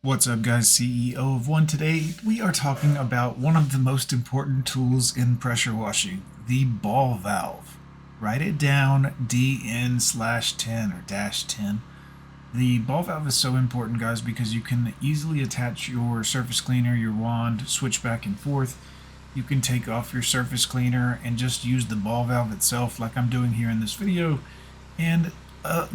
What's up, guys? CEO of One. Today we are talking about one of the most important tools in pressure washing, the ball valve. Write it down, DN/10 or -10. The ball valve is so important, guys, because you can easily attach your surface cleaner, your wand, switch back and forth. You can take off your surface cleaner and just use the ball valve itself like I'm doing here in this video, and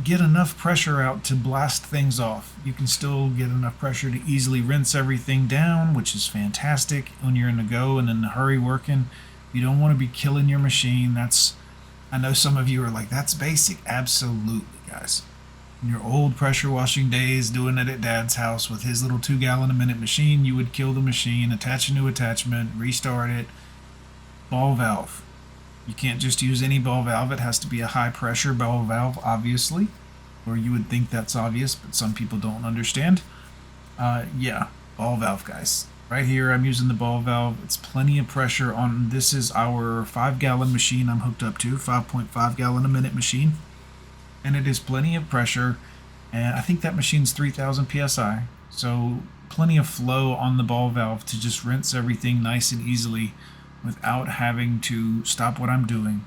get enough pressure out to blast things off. You can still get enough pressure to easily rinse everything down, which is fantastic when you're in a go and in a hurry working. You don't want to be killing your machine. I know some of you are like, that's basic. Absolutely, guys. In your old pressure washing days, doing it at Dad's house with his little 2 gallon a minute machine, you would kill the machine, attach a new attachment, restart it. Ball valve. You can't just use any ball valve. It has to be a high pressure ball valve, obviously, or you would think that's obvious, but some people don't understand. Yeah, ball valve, guys. Right here, I'm using the ball valve. It's plenty of pressure on. This is our 5 gallon machine I'm hooked up to, 5.5 gallon a minute machine, and it is plenty of pressure. And I think that machine's 3,000 psi, so plenty of flow on the ball valve to just rinse everything nice and easily without having to stop what I'm doing.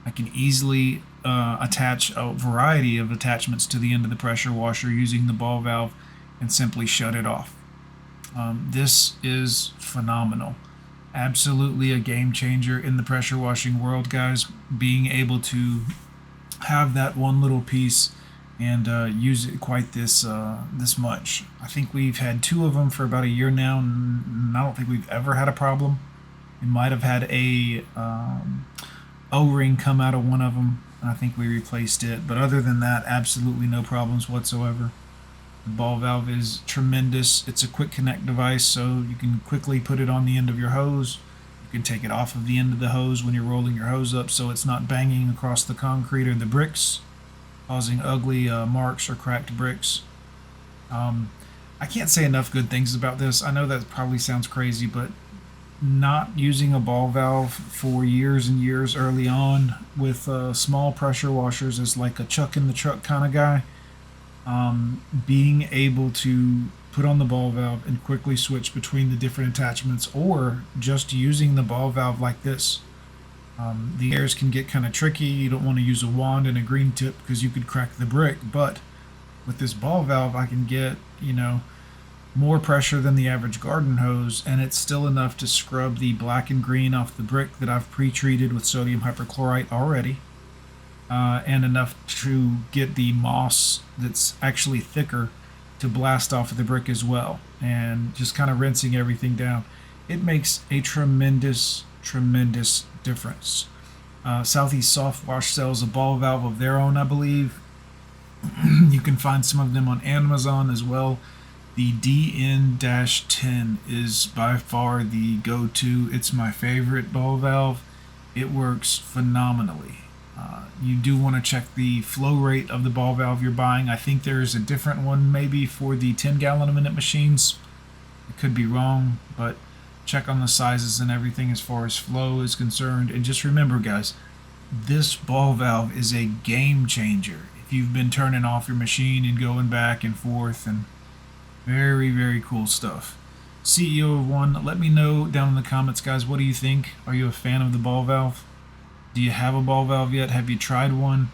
I can easily attach a variety of attachments to the end of the pressure washer using the ball valve and simply shut it off. This is phenomenal. Absolutely a game changer in the pressure washing world, guys. Being able to have that one little piece and use it quite this much. I think we've had 2 of them for about a year now, and I don't think we've ever had a problem. We might have had a O-ring come out of one of them, and I think we replaced it. But other than that, absolutely no problems whatsoever. The ball valve is tremendous. It's a quick connect device, so you can quickly put it on the end of your hose. You can take it off of the end of the hose when you're rolling your hose up, so it's not banging across the concrete or the bricks, causing ugly marks or cracked bricks. I can't say enough good things about this. I know that probably sounds crazy, but not using a ball valve for years and years early on with small pressure washers as like a chuck in the truck kind of guy, being able to put on the ball valve and quickly switch between the different attachments, or just using the ball valve like this. The airs can get kind of tricky. You don't want to use a wand and a green tip because you could crack the brick, but with this ball valve I can get, more pressure than the average garden hose, and it's still enough to scrub the black and green off the brick that I've pre-treated with sodium hypochlorite already, and enough to get the moss that's actually thicker to blast off of the brick as well, and just kind of rinsing everything down. It makes a tremendous difference. Southeast Softwash sells a ball valve of their own, I believe. You can find some of them on Amazon as well. The DN-10 is by far the go-to. It's my favorite ball valve. It works phenomenally. You do want to check the flow rate of the ball valve you're buying. I think there is a different one maybe for the 10-gallon a minute machines. I could be wrong, but check on the sizes and everything as far as flow is concerned. And just remember, guys, this ball valve is a game changer. If you've been turning off your machine and going back and forth, and very cool stuff. CEO of One, let me know down in the comments, guys, what do you think? Are you a fan of the ball valve? Do you have a ball valve yet? Have you tried one?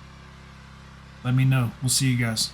Let me know. We'll see you guys.